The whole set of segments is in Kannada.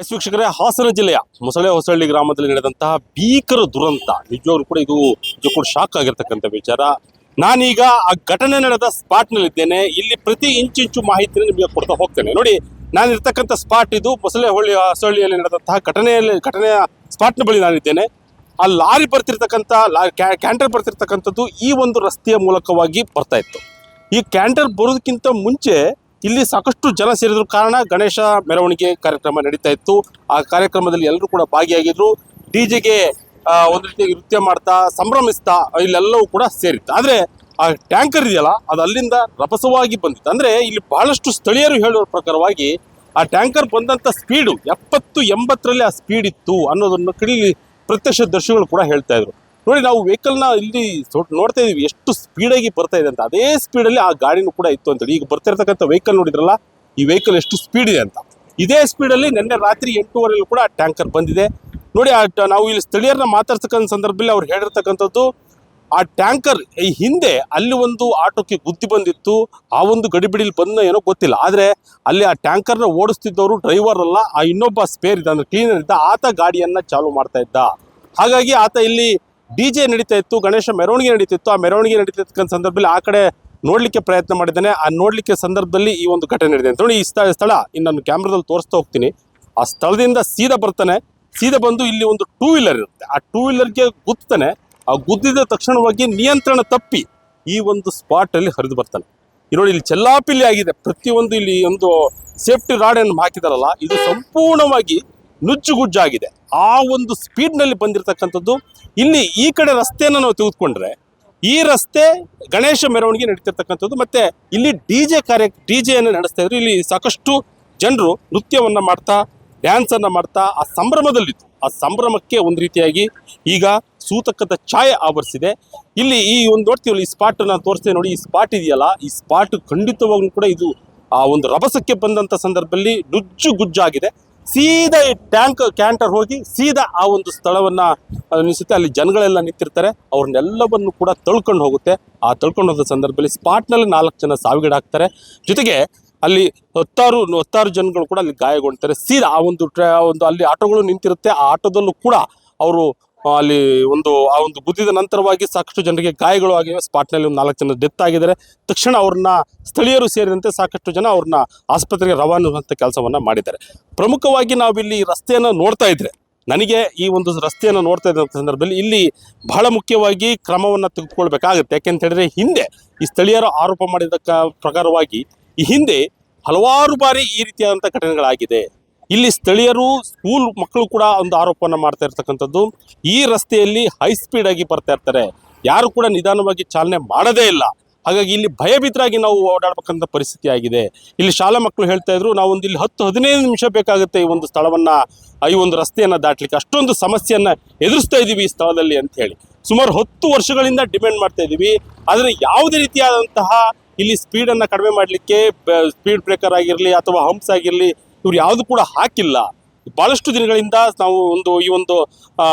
ಎಸ್ ವೀಕ್ಷಕರೇ, ಹಾಸನ ಜಿಲ್ಲೆಯ ಮೊಸಳೆ ಹೊಸಳ್ಳಿ ಗ್ರಾಮದಲ್ಲಿ ನಡೆದಂತಹ ಭೀಕರ ದುರಂತ ನಿಜವಾಗ್ಲೂ ಕೂಡ ಇದು ಕೂಡ ಶಾಕ್ ಆಗಿರ್ತಕ್ಕಂಥ ವಿಚಾರ. ನಾನೀಗ ಆ ಘಟನೆ ನಡೆದ ಸ್ಪಾಟ್ನಲ್ಲಿದ್ದೇನೆ. ಇಲ್ಲಿ ಪ್ರತಿ ಇಂಚಿಂಚು ಮಾಹಿತಿನ ನಿಮಗೆ ಕೊಡ್ತಾ ಹೋಗ್ತೇನೆ. ನೋಡಿ, ನಾನು ಇರ್ತಕ್ಕಂಥ ಸ್ಪಾಟ್ ಇದು ಹೊಸಳ್ಳಿಯಲ್ಲಿ ನಡೆದಂತಹ ಘಟನೆಯ ಸ್ಪಾಟ್ನ ಬಳಿ ನಾನಿದ್ದೇನೆ. ಆ ಲಾರಿ ಬರ್ತಿರ್ತಕ್ಕಂಥ ಕ್ಯಾಂಟರ್ ಬರ್ತಿರ್ತಕ್ಕಂಥದ್ದು ಈ ಒಂದು ರಸ್ತೆಯ ಮೂಲಕವಾಗಿ ಬರ್ತಾ ಇತ್ತು. ಈ ಕ್ಯಾಂಟರ್ ಬರೋದಕ್ಕಿಂತ ಮುಂಚೆ ಇಲ್ಲಿ ಸಾಕಷ್ಟು ಜನ ಸೇರಿದ್ರು ಕಾರಣ ಗಣೇಶ ಮೆರವಣಿಗೆ ಕಾರ್ಯಕ್ರಮ ನಡೀತಾ ಇತ್ತು. ಆ ಕಾರ್ಯಕ್ರಮದಲ್ಲಿ ಎಲ್ಲರೂ ಕೂಡ ಭಾಗಿಯಾಗಿದ್ರು. ಡಿಜೆಗೆ ಒಂದು ರೀತಿ ನೃತ್ಯ ಮಾಡ್ತಾ ಸಂಭ್ರಮಿಸ್ತಾ ಇಲ್ಲೆಲ್ಲವೂ ಕೂಡ ಸೇರಿತ್ತು. ಆದರೆ ಆ ಟ್ಯಾಂಕರ್ ಇದೆಯಲ್ಲ, ಅದು ಅಲ್ಲಿಂದ ರಭಸವಾಗಿ ಬಂದಿತ್ತು. ಅಂದರೆ ಇಲ್ಲಿ ಬಹಳಷ್ಟು ಸ್ಥಳೀಯರು ಹೇಳುವ ಪ್ರಕಾರವಾಗಿ ಆ ಟ್ಯಾಂಕರ್ ಬಂದಂಥ ಸ್ಪೀಡು 70-80ರಲ್ಲಿ ಆ ಸ್ಪೀಡ್ ಇತ್ತು ಅನ್ನೋದನ್ನು ಇಲ್ಲಿ ಪ್ರತ್ಯಕ್ಷದರ್ಶಿಗಳು ಕೂಡ ಹೇಳ್ತಾ ಇದ್ರು. ನೋಡಿ, ನಾವು ವೆಹಿಕಲ್ನ ಇಲ್ಲಿ ನೋಡ್ತಾ ಇದೀವಿ ಎಷ್ಟು ಸ್ಪೀಡಾಗಿ ಬರ್ತಾ ಇದೆ ಅಂತ. ಅದೇ ಸ್ಪೀಡಲ್ಲಿ ಆ ಗಾಡಿನೂ ಕೂಡ ಇತ್ತು ಅಂತೇಳಿ. ಈಗ ಬರ್ತಾ ಇರ್ತಕ್ಕಂಥ ವೆಹಿಕಲ್ ನೋಡಿದ್ರಲ್ಲ, ಈ ವೆಹಿಕಲ್ ಎಷ್ಟು ಸ್ಪೀಡ್ ಇದೆ ಅಂತ. ಇದೇ ಸ್ಪೀಡಲ್ಲಿ ನಿನ್ನೆ ರಾತ್ರಿ 8:15 ಕೂಡ ಆ ಟ್ಯಾಂಕರ್ ಬಂದಿದೆ. ನೋಡಿ, ನಾವು ಇಲ್ಲಿ ಸ್ಥಳೀಯರನ್ನ ಮಾತಾಡ್ತಕ್ಕಂಥ ಸಂದರ್ಭದಲ್ಲಿ ಅವ್ರು ಹೇಳಿರ್ತಕ್ಕಂಥದ್ದು, ಆ ಟ್ಯಾಂಕರ್ ಈ ಹಿಂದೆ ಅಲ್ಲಿ ಒಂದು ಆಟೋಕ್ಕೆ ಗುದ್ದಿ ಬಂದಿತ್ತು. ಆ ಒಂದು ಗಡಿಬಿಡಿಲಿ ಬಂದ ಏನೋ ಗೊತ್ತಿಲ್ಲ. ಆದರೆ ಅಲ್ಲಿ ಆ ಟ್ಯಾಂಕರ್ನ ಓಡಿಸ್ತಿದ್ದವರು ಡ್ರೈವರ್ ಅಲ್ಲ, ಆ ಇನ್ನೊಬ್ಬ ಸ್ಪೇರ್ ಇದ್ದ, ಅಂದರೆ ಕ್ಲೀನರ್ ಇದ್ದ, ಆತ ಗಾಡಿಯನ್ನು ಚಾಲು ಮಾಡ್ತಾ ಇದ್ದ. ಹಾಗಾಗಿ ಆತ ಇಲ್ಲಿ ಡಿಜೆ ನಡೀತಾ ಇತ್ತು, ಗಣೇಶ ಮೆರವಣಿಗೆ ನಡೀತಿತ್ತು. ಆ ಮೆರವಣಿಗೆ ನಡೀತಿರ್ತಕ್ಕಂಥ ಸಂದರ್ಭದಲ್ಲಿ ಆ ಕಡೆ ನೋಡ್ಲಿಕ್ಕೆ ಪ್ರಯತ್ನ ಮಾಡಿದ್ದಾನೆ. ಆ ನೋಡ್ಲಿಕ್ಕೆ ಸಂದರ್ಭದಲ್ಲಿ ಈ ಒಂದು ಘಟನೆ ನಡೆದಿದೆ ಅಂತ. ನೋಡಿ, ಈ ಸ್ಥಳ ನಾನು ಕ್ಯಾಮ್ರಾದಲ್ಲಿ ತೋರಿಸ್ತಾ ಹೋಗ್ತೀನಿ. ಆ ಸ್ಥಳದಿಂದ ಸೀದಾ ಬರ್ತಾನೆ. ಸೀದಾ ಬಂದು ಇಲ್ಲಿ ಒಂದು 2 ವೀಲರ್ ಇರುತ್ತೆ. ಆ 2 ವೀಲರ್ಗೆ ಗುದ್ದಾನೆ. ಆ ಗುದ್ದಿದ ತಕ್ಷಣವಾಗಿ ನಿಯಂತ್ರಣ ತಪ್ಪಿ ಈ ಒಂದು ಸ್ಪಾಟ್ ಅಲ್ಲಿ ಹರಿದು ಬರ್ತಾನೆ. ನೋಡಿ, ಇಲ್ಲಿ ಚೆಲ್ಲಾಪಿಲ್ಲಿ ಆಗಿದೆ. ಪ್ರತಿಯೊಂದು ಇಲ್ಲಿ ಒಂದು ಸೇಫ್ಟಿ ರಾಡ್ ಅನ್ನು ಹಾಕಿದಾರಲ್ಲ, ಇದು ಸಂಪೂರ್ಣವಾಗಿ ನುಜ್ಜುಗುಜ್ಜಾಗಿದೆ. ಆ ಒಂದು ಸ್ಪೀಡ್ನಲ್ಲಿ ಬಂದಿರತಕ್ಕಂಥದ್ದು. ಇಲ್ಲಿ ಈ ಕಡೆ ರಸ್ತೆಯನ್ನು ನಾವು ತೆಗೆದುಕೊಂಡ್ರೆ ಈ ರಸ್ತೆ ಗಣೇಶ ಮೆರವಣಿಗೆ ನಡೀತಿರ್ತಕ್ಕಂಥದ್ದು. ಮತ್ತೆ ಇಲ್ಲಿ ಡಿಜೆಯನ್ನು ನಡೆಸ್ತಾ ಇದ್ರು. ಇಲ್ಲಿ ಸಾಕಷ್ಟು ಜನರು ನೃತ್ಯವನ್ನ ಮಾಡ್ತಾ, ಡ್ಯಾನ್ಸ್ ಅನ್ನ ಮಾಡ್ತಾ ಆ ಸಂಭ್ರಮದಲ್ಲಿತ್ತು. ಆ ಸಂಭ್ರಮಕ್ಕೆ ಒಂದು ರೀತಿಯಾಗಿ ಈಗ ಸೂತಕದ ಛಾಯೆ ಆವರಿಸಿದೆ. ಇಲ್ಲಿ ಈ ಒಂದು ನೋಡ್ತೀವಲ್ಲ, ಈ ಸ್ಪಾಟ್ ನಾನು ತೋರಿಸ್ತೇನೆ ನೋಡಿ. ಈ ಸ್ಪಾಟ್ ಇದೆಯಲ್ಲ, ಈ ಸ್ಪಾಟ್ ಖಂಡಿತವಾಗ್ಲೂ ಕೂಡ ಇದು ಆ ಒಂದು ರಭಸಕ್ಕೆ ಬಂದಂತ ಸಂದರ್ಭದಲ್ಲಿ ನುಜ್ಜುಗುಜ್ಜಾಗಿದೆ. ಸೀದಾ ಈ ಕ್ಯಾಂಟರ್ ಹೋಗಿ ಸೀದಾ ಆ ಒಂದು ಸ್ಥಳವನ್ನ ನಿಲ್ಲಿಸುತ್ತೆ. ಅಲ್ಲಿ ಜನಗಳೆಲ್ಲ ನಿಂತಿರ್ತಾರೆ. ಅವ್ರನ್ನೆಲ್ಲವನ್ನು ಕೂಡ ತಳ್ಕೊಂಡು ಹೋಗುತ್ತೆ. ಆ ತಳ್ಕೊಂಡು ಹೋದ ಸಂದರ್ಭದಲ್ಲಿ ಸ್ಪಾಟ್ನಲ್ಲಿ 4 ಜನ ಸಾವಿಗೀಡಾಗ್ತಾರೆ. ಜೊತೆಗೆ ಅಲ್ಲಿ ಹತ್ತಾರು ಜನಗಳು ಕೂಡ ಅಲ್ಲಿ ಗಾಯಗೊಳ್ತಾರೆ. ಸೀದಾ ಆ ಒಂದು ಅಲ್ಲಿ ಆಟೋಗಳು ನಿಂತಿರುತ್ತೆ. ಆ ಆಟೋದಲ್ಲೂ ಕೂಡ ಅವರು ಅಲ್ಲಿ ಆ ಒಂದು ಗುದ್ದಿದ ನಂತರವಾಗಿ ಸಾಕಷ್ಟು ಜನರಿಗೆ ಗಾಯಗಳು ಆಗಿವೆ. ಸ್ಪಾಟ್ನಲ್ಲಿ ಒಂದು 4 ಜನ ಡೆತ್ ಆಗಿದ್ದಾರೆ. ತಕ್ಷಣ ಅವ್ರನ್ನ ಸ್ಥಳೀಯರು ಸೇರಿದಂತೆ ಸಾಕಷ್ಟು ಜನ ಅವ್ರನ್ನ ಆಸ್ಪತ್ರೆಗೆ ರವಾನಿಸುವಂಥ ಕೆಲಸವನ್ನ ಮಾಡಿದ್ದಾರೆ. ಪ್ರಮುಖವಾಗಿ ನಾವಿಲ್ಲಿ ರಸ್ತೆಯನ್ನು ನೋಡ್ತಾ ಇದ್ರೆ, ನನಗೆ ಈ ಒಂದು ರಸ್ತೆಯನ್ನು ನೋಡ್ತಾ ಇದ್ದ ಸಂದರ್ಭದಲ್ಲಿ ಇಲ್ಲಿ ಬಹಳ ಮುಖ್ಯವಾಗಿ ಕ್ರಮವನ್ನು ತೆಗೆದುಕೊಳ್ಬೇಕಾಗುತ್ತೆ. ಯಾಕೆಂತ ಹೇಳಿದ್ರೆ, ಹಿಂದೆ ಈ ಸ್ಥಳೀಯರು ಆರೋಪ ಮಾಡಿದ ಪ್ರಕಾರವಾಗಿ ಈ ಹಿಂದೆ ಹಲವಾರು ಬಾರಿ ಈ ರೀತಿಯಾದಂಥ ಘಟನೆಗಳಾಗಿದೆ. ಇಲ್ಲಿ ಸ್ಥಳೀಯರು, ಸ್ಕೂಲ್ ಮಕ್ಕಳು ಕೂಡ ಒಂದು ಆರೋಪವನ್ನು ಮಾಡ್ತಾ ಇರ್ತಕ್ಕಂಥದ್ದು, ಈ ರಸ್ತೆಯಲ್ಲಿ ಹೈ ಸ್ಪೀಡ್ ಆಗಿ ಬರ್ತಾ ಇರ್ತಾರೆ, ಯಾರು ಕೂಡ ನಿಧಾನವಾಗಿ ಚಾಲನೆ ಮಾಡೋದೇ ಇಲ್ಲ. ಹಾಗಾಗಿ ಇಲ್ಲಿ ಭಯಭೀತರಾಗಿ ನಾವು ಓಡಾಡಬೇಕಂತ ಪರಿಸ್ಥಿತಿ ಆಗಿದೆ. ಇಲ್ಲಿ ಶಾಲಾ ಮಕ್ಕಳು ಹೇಳ್ತಾ ಇದ್ರು, ನಾವು ಒಂದು ಇಲ್ಲಿ 10-15 ನಿಮಿಷ ಬೇಕಾಗುತ್ತೆ ಈ ಒಂದು ಸ್ಥಳವನ್ನ, ಈ ಒಂದು ರಸ್ತೆಯನ್ನು ದಾಟ್ಲಿಕ್ಕೆ. ಅಷ್ಟೊಂದು ಸಮಸ್ಯೆಯನ್ನ ಎದುರಿಸ್ತಾ ಇದ್ದೀವಿ ಈ ಸ್ಥಳದಲ್ಲಿ ಅಂತ ಹೇಳಿ ಸುಮಾರು 10 ವರ್ಷಗಳಿಂದ ಡಿಮ್ಯಾಂಡ್ ಮಾಡ್ತಾ ಇದ್ದೀವಿ. ಆದರೆ ಯಾವುದೇ ರೀತಿಯಾದಂತಹ ಇಲ್ಲಿ ಸ್ಪೀಡನ್ನು ಕಡಿಮೆ ಮಾಡಲಿಕ್ಕೆ ಸ್ಪೀಡ್ ಬ್ರೇಕರ್ ಆಗಿರಲಿ ಅಥವಾ ಹಂಪ್ಸ್ ಆಗಿರಲಿ, ಇವ್ರು ಯಾವುದು ಕೂಡ ಹಾಕಿಲ್ಲ. ಭಾಳಷ್ಟು ದಿನಗಳಿಂದ ನಾವು ಈ ಒಂದು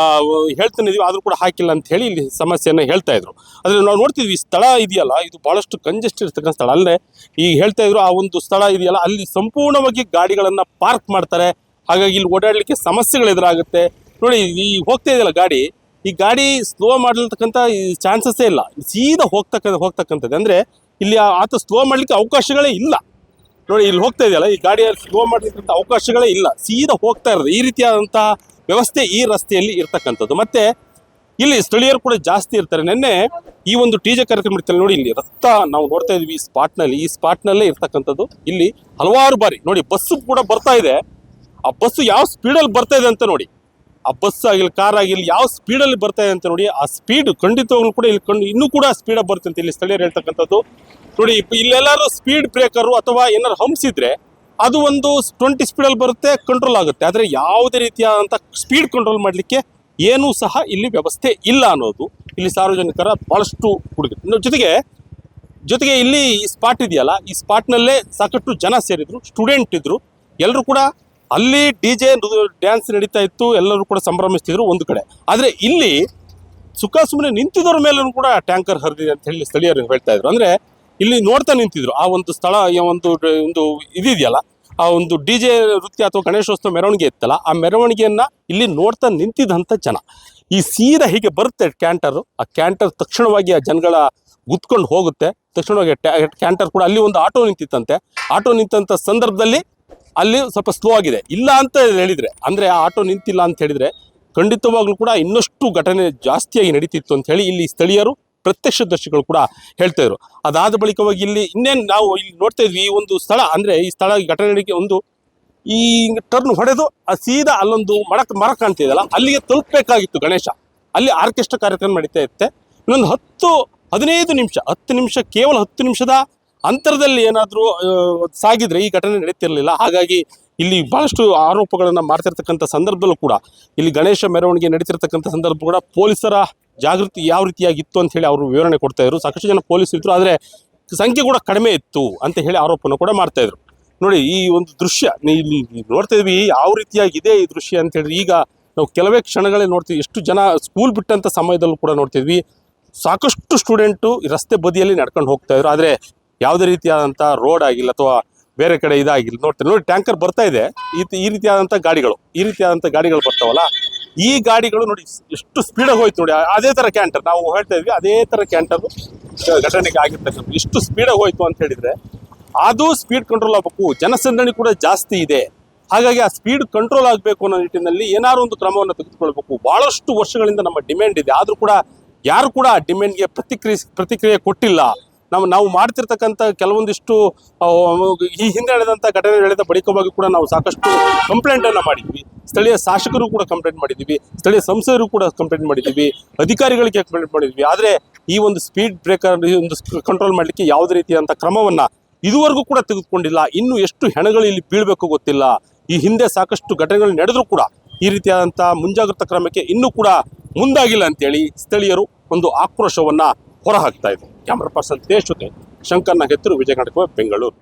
ಹೇಳ್ತಾನೆ ಇದೀವಿ, ಆದರೂ ಕೂಡ ಹಾಕಿಲ್ಲ ಅಂತ ಹೇಳಿ ಇಲ್ಲಿ ಸಮಸ್ಯೆಯನ್ನು ಹೇಳ್ತಾ ಇದ್ರು. ಆದರೆ ನಾವು ನೋಡ್ತಿದ್ವಿ, ಈ ಸ್ಥಳ ಇದೆಯಲ್ಲ, ಇದು ಭಾಳಷ್ಟು ಕಂಜೆಸ್ಟ್ ಇರ್ತಕ್ಕಂಥ ಸ್ಥಳ. ಅಲ್ಲೇ ಈಗ ಹೇಳ್ತಾ ಇದ್ರು, ಆ ಒಂದು ಸ್ಥಳ ಇದೆಯಲ್ಲ, ಅಲ್ಲಿ ಸಂಪೂರ್ಣವಾಗಿ ಗಾಡಿಗಳನ್ನು ಪಾರ್ಕ್ ಮಾಡ್ತಾರೆ. ಹಾಗಾಗಿ ಇಲ್ಲಿ ಓಡಾಡಲಿಕ್ಕೆ ಸಮಸ್ಯೆಗಳು ಎದುರಾಗುತ್ತೆ. ನೋಡಿ, ಈ ಹೋಗ್ತಾ ಇದೆಯಲ್ಲ ಗಾಡಿ, ಈ ಗಾಡಿ ಸ್ಲೋ ಮಾಡಿರ್ತಕ್ಕಂಥ ಚಾನ್ಸಸ್ಸೇ ಇಲ್ಲ. ಸೀದಾ ಹೋಗ್ತಕ್ಕಂಥದ್ದು. ಅಂದರೆ ಇಲ್ಲಿ ಆತ ಸ್ಲೋ ಮಾಡಲಿಕ್ಕೆ ಅವಕಾಶಗಳೇ ಇಲ್ಲ. ನೋಡಿ, ಇಲ್ಲಿ ಹೋಗ್ತಾ ಇದೆಯಲ್ಲ, ಈ ಗಾಡಿಯಲ್ಲಿ ಸ್ಲೋ ಮಾಡಲಿಕ್ಕಂಥ ಅವಕಾಶಗಳೇ ಇಲ್ಲ. ಸೀದಾ ಹೋಗ್ತಾ ಇರೋದು. ಈ ರೀತಿಯಾದಂತಹ ವ್ಯವಸ್ಥೆ ಈ ರಸ್ತೆಯಲ್ಲಿ ಇರ್ತಕ್ಕಂಥದ್ದು. ಮತ್ತೆ ಇಲ್ಲಿ ಸ್ಥಳೀಯರು ಕೂಡ ಜಾಸ್ತಿ ಇರ್ತಾರೆ. ನಿನ್ನೆ ಈ ಒಂದು ಡಿಜೆ ಕಾರ್ಯಕ್ರಮ ಇರ್ತಾರೆ. ನೋಡಿ, ಇಲ್ಲಿ ರಕ್ತ ನಾವು ನೋಡ್ತಾ ಇದ್ವಿ ಈ ಸ್ಪಾಟ್ನಲ್ಲೇ ಇರ್ತಕ್ಕಂಥದ್ದು. ಇಲ್ಲಿ ಹಲವಾರು ಬಾರಿ ನೋಡಿ, ಬಸ್ಸು ಕೂಡ ಬರ್ತಾ ಇದೆ. ಆ ಬಸ್ಸು ಯಾವ ಸ್ಪೀಡಲ್ಲಿ ಬರ್ತಾ ಇದೆ ಅಂತ ನೋಡಿ. ಆ ಬಸ್ ಆಗಿಲ್ಲ, ಕಾರ್ ಆಗಿಲ್ಲ, ಯಾವ ಸ್ಪೀಡಲ್ಲಿ ಬರ್ತಾ ಇದೆ ಅಂತ ನೋಡಿ. ಆ ಸ್ಪೀಡ್ ಖಂಡಿತವಾಗ್ಲೂ ಕೂಡ ಇಲ್ಲಿ ಇನ್ನೂ ಕೂಡ ಸ್ಪೀಡಾಗಿ ಬರುತ್ತೆ ಅಂತ ಇಲ್ಲಿ ಸ್ಥಳೀಯರು ಹೇಳ್ತಕ್ಕಂಥದ್ದು. ನೋಡಿ, ಇಲ್ಲೆಲ್ಲಾರು ಸ್ಪೀಡ್ ಬ್ರೇಕರು ಅಥವಾ ಏನಾದ್ರು ಹಂಸಿದ್ರೆ ಅದು ಒಂದು 20 ಸ್ಪೀಡಲ್ಲಿ ಬರುತ್ತೆ, ಕಂಟ್ರೋಲ್ ಆಗುತ್ತೆ. ಆದರೆ ಯಾವುದೇ ರೀತಿಯಾದಂಥ ಸ್ಪೀಡ್ ಕಂಟ್ರೋಲ್ ಮಾಡಲಿಕ್ಕೆ ಏನೂ ಸಹ ಇಲ್ಲಿ ವ್ಯವಸ್ಥೆ ಇಲ್ಲ ಅನ್ನೋದು ಇಲ್ಲಿ ಸಾರ್ವಜನಿಕರ ಭಾಳಷ್ಟು ಹುಡುಗ. ಜೊತೆಗೆ ಇಲ್ಲಿ ಈ ಸ್ಪಾಟ್ ಇದೆಯಲ್ಲ, ಈ ಸ್ಪಾಟ್ನಲ್ಲೇ ಸಾಕಷ್ಟು ಜನ ಸೇರಿದ್ರು, ಸ್ಟೂಡೆಂಟ್ ಇದ್ರು. ಎಲ್ಲರೂ ಕೂಡ ಅಲ್ಲಿ ಡಿಜೆ ಡ್ಯಾನ್ಸ್ ನಡೀತಾ ಇತ್ತು, ಎಲ್ಲರೂ ಕೂಡ ಸಂಭ್ರಮಿಸ್ತಿದ್ರು ಒಂದು ಕಡೆ. ಆದರೆ ಇಲ್ಲಿ ಸುಮ್ಮನೆ ನಿಂತಿದ್ದವ್ರ ಮೇಲೂ ಕೂಡ ಟ್ಯಾಂಕರ್ ಹರಿದಿದೆ ಅಂತ ಹೇಳಿ ಸ್ಥಳೀಯರು ಹೇಳ್ತಾ ಇದ್ರು. ಅಂದರೆ ಇಲ್ಲಿ ನೋಡ್ತಾ ನಿಂತಿದ್ರು. ಆ ಒಂದು ಸ್ಥಳ ಒಂದು ಇದೆಯಲ್ಲ, ಆ ಒಂದು DJ ನೃತ್ಯ ಅಥವಾ ಗಣೇಶೋತ್ಸವ ಮೆರವಣಿಗೆ ಇತ್ತಲ್ಲ, ಆ ಮೆರವಣಿಗೆಯನ್ನ ಇಲ್ಲಿ ನೋಡ್ತಾ ನಿಂತಿದ್ದಂಥ ಜನ. ಈ ಸೀದಾ ಹೀಗೆ ಬರುತ್ತೆ ಕ್ಯಾಂಟರ್, ಆ ಕ್ಯಾಂಟರ್ ತಕ್ಷಣವಾಗಿ ಆ ಜನಗಳ ಗುತ್ಕೊಂಡು ಹೋಗುತ್ತೆ. ತಕ್ಷಣವಾಗಿ ಕ್ಯಾಂಟರ್ ಕೂಡ ಅಲ್ಲಿ ಒಂದು ಆಟೋ ನಿಂತಿತ್ತಂತೆ. ಆಟೋ ನಿಂತಂಥ ಸಂದರ್ಭದಲ್ಲಿ ಅಲ್ಲಿ ಸ್ವಲ್ಪ ಸ್ಲೋ ಆಗಿದೆ. ಇಲ್ಲ ಅಂತ ಹೇಳಿದ್ರೆ, ಅಂದರೆ ಆ ಆಟೋ ನಿಂತಿಲ್ಲ ಅಂತ ಹೇಳಿದ್ರೆ ಖಂಡಿತವಾಗ್ಲೂ ಕೂಡ ಇನ್ನಷ್ಟು ಘಟನೆ ಜಾಸ್ತಿಯಾಗಿ ನಡೀತಿತ್ತು ಅಂತ ಹೇಳಿ ಇಲ್ಲಿ ಸ್ಥಳೀಯರು, ಪ್ರತ್ಯಕ್ಷದರ್ಶಿಗಳು ಕೂಡ ಹೇಳ್ತಾ ಇದ್ರು. ಅದಾದ ಬಳಿಕವಾಗಿ ಇಲ್ಲಿ ಇನ್ನೇನು ನಾವು ಇಲ್ಲಿ ನೋಡ್ತಾ ಇದ್ವಿ, ಈ ಒಂದು ಸ್ಥಳ, ಅಂದರೆ ಈ ಸ್ಥಳ ಘಟನೆ ನಡೆಗೆ ಒಂದು ಈ ಟರ್ನ್ ಹೊಡೆದು ಸೀದಾ ಅಲ್ಲೊಂದು ಮರ ಕಾಣ್ತಿದೆಯಲ್ಲ, ಅಲ್ಲಿಗೆ ತಲುಪಬೇಕಾಗಿತ್ತು ಗಣೇಶ. ಅಲ್ಲಿ ಆರ್ಕೆಸ್ಟ್ರಾ ಕಾರ್ಯಕ್ರಮ ನಡೀತಾ ಇರುತ್ತೆ. ಇನ್ನೊಂದು 10-15 ನಿಮಿಷ, 10 ನಿಮಿಷ, ಕೇವಲ 10 ನಿಮಿಷದ ಅಂತರದಲ್ಲಿ ಏನಾದರೂ ಸಾಗಿದ್ರೆ ಈ ಘಟನೆ ನಡೀತಿರಲಿಲ್ಲ. ಹಾಗಾಗಿ ಇಲ್ಲಿ ಬಹಳಷ್ಟು ಆರೋಪಗಳನ್ನು ಮಾಡ್ತಿರ್ತಕ್ಕಂಥ ಸಂದರ್ಭದಲ್ಲೂ ಕೂಡ, ಇಲ್ಲಿ ಗಣೇಶ ಮೆರವಣಿಗೆ ನಡೀತಿರ್ತಕ್ಕಂಥ ಸಂದರ್ಭ ಕೂಡ ಪೊಲೀಸರ ಜಾಗೃತಿ ಯಾವ ರೀತಿಯಾಗಿತ್ತು ಅಂತ ಹೇಳಿ ಅವರು ವಿವರಣೆ ಕೊಡ್ತಾ ಇದ್ರು. ಸಾಕಷ್ಟು ಜನ ಪೊಲೀಸರು ಇದ್ರು, ಆದರೆ ಸಂಖ್ಯೆ ಕೂಡ ಕಡಿಮೆ ಇತ್ತು ಅಂತ ಹೇಳಿ ಆರೋಪನ ಕೂಡ ಮಾಡ್ತಾ ಇದ್ರು. ನೋಡಿ ಈ ಒಂದು ದೃಶ್ಯ ಇಲ್ಲಿ ನೋಡ್ತಾ ಇದ್ವಿ, ಯಾವ ರೀತಿಯಾಗಿದೆ ಈ ದೃಶ್ಯ ಅಂತ ಹೇಳಿ. ಈಗ ನಾವು ಕೆಲವೇ ಕ್ಷಣಗಳೇ ನೋಡ್ತೀವಿ, ಎಷ್ಟು ಜನ ಸ್ಕೂಲ್ ಬಿಟ್ಟಂಥ ಸಮಯದಲ್ಲೂ ಕೂಡ ನೋಡ್ತಿದ್ವಿ, ಸಾಕಷ್ಟು ಸ್ಟೂಡೆಂಟು ಈ ರಸ್ತೆ ಬದಿಯಲ್ಲಿ ನಡ್ಕೊಂಡು ಹೋಗ್ತಾ ಇದ್ರು. ಆದರೆ ಯಾವುದೇ ರೀತಿಯಾದಂಥ ರೋಡ್ ಆಗಿಲ್ಲ ಅಥವಾ ಬೇರೆ ಕಡೆ ಇದಾಗಿಲ್ಲ. ನೋಡಿ ಟ್ಯಾಂಕರ್ ಬರ್ತಾ ಇದೆ, ಈ ರೀತಿಯಾದಂಥ ಗಾಡಿಗಳು ಬರ್ತಾವಲ್ಲ, ಈ ಗಾಡಿಗಳು ನೋಡಿ ಎಷ್ಟು ಸ್ಪೀಡಾಗಿ ಹೋಯ್ತು ನೋಡಿ. ಅದೇ ಥರ ಕ್ಯಾಂಟರ್ ನಾವು ಹೇಳ್ತಾ ಇದ್ವಿ, ಅದೇ ಥರ ಕ್ಯಾಂಟರ್ ಘಟನೆಗೆ ಆಗಿರ್ತಕ್ಕಂಥ ಎಷ್ಟು ಸ್ಪೀಡಾಗಿ ಹೋಯ್ತು ಅಂತ ಹೇಳಿದ್ರೆ, ಅದು ಸ್ಪೀಡ್ ಕಂಟ್ರೋಲ್ ಆಗಬೇಕು. ಜನಸಂದಣಿ ಕೂಡ ಜಾಸ್ತಿ ಇದೆ, ಹಾಗಾಗಿ ಆ ಸ್ಪೀಡ್ ಕಂಟ್ರೋಲ್ ಆಗಬೇಕು ಅನ್ನೋ ನಿಟ್ಟಿನಲ್ಲಿ ಏನಾದ್ರು ಒಂದು ಕ್ರಮವನ್ನು ತೆಗೆದುಕೊಳ್ಬೇಕು. ಬಹಳಷ್ಟು ವರ್ಷಗಳಿಂದ ನಮ್ಮ ಡಿಮ್ಯಾಂಡ್ ಇದೆ, ಆದರೂ ಕೂಡ ಯಾರು ಕೂಡ ಡಿಮ್ಯಾಂಡ್ಗೆ ಪ್ರತಿಕ್ರಿಯೆ ಕೊಟ್ಟಿಲ್ಲ. ನಾವು ಮಾಡ್ತಿರ್ತಕ್ಕಂಥ ಕೆಲವೊಂದಿಷ್ಟು ಈ ಹಿಂದೆ ನಡೆದಂಥ ಘಟನೆ ನಡೆದ ಬಳಿಕವಾಗಿ ಕೂಡ ನಾವು ಸಾಕಷ್ಟು ಕಂಪ್ಲೇಂಟನ್ನು ಮಾಡಿದ್ವಿ. ಸ್ಥಳೀಯ ಶಾಸಕರು ಕೂಡ ಕಂಪ್ಲೇಂಟ್ ಮಾಡಿದ್ವಿ, ಸ್ಥಳೀಯ ಸಂಸದರು ಕೂಡ ಕಂಪ್ಲೇಂಟ್ ಮಾಡಿದ್ವಿ, ಅಧಿಕಾರಿಗಳಿಗೆ ಕಂಪ್ಲೇಂಟ್ ಮಾಡಿದ್ವಿ. ಆದರೆ ಈ ಒಂದು ಸ್ಪೀಡ್ ಬ್ರೇಕರ್ ಒಂದು ಕಂಟ್ರೋಲ್ ಮಾಡಲಿಕ್ಕೆ ಯಾವುದೇ ರೀತಿಯಾದಂಥ ಕ್ರಮವನ್ನು ಇದುವರೆಗೂ ಕೂಡ ತೆಗೆದುಕೊಂಡಿಲ್ಲ. ಇನ್ನು ಎಷ್ಟು ಹೆಣಗಳು ಇಲ್ಲಿ ಬೀಳಬೇಕು ಗೊತ್ತಿಲ್ಲ. ಈ ಹಿಂದೆ ಸಾಕಷ್ಟು ಘಟನೆಗಳು ನಡೆದರೂ ಕೂಡ ಈ ರೀತಿಯಾದಂಥ ಮುಂಜಾಗ್ರತಾ ಕ್ರಮಕ್ಕೆ ಇನ್ನೂ ಕೂಡ ಮುಂದಾಗಿಲ್ಲ ಅಂತೇಳಿ ಸ್ಥಳೀಯರು ಒಂದು ಆಕ್ರೋಶವನ್ನು ಹೊರಹಾಕ್ತಾ ಇದ್ದಾರೆ. ಕ್ಯಾಮ್ರಾ ಪರ್ಸನ್ ತೇಜ್ ಜೊತೆ ಶಂಕರ್ ನಾಗೇತ್ರು, ವಿಜಯ ಕರ್ನಾಟಕ, ಬೆಂಗಳೂರು.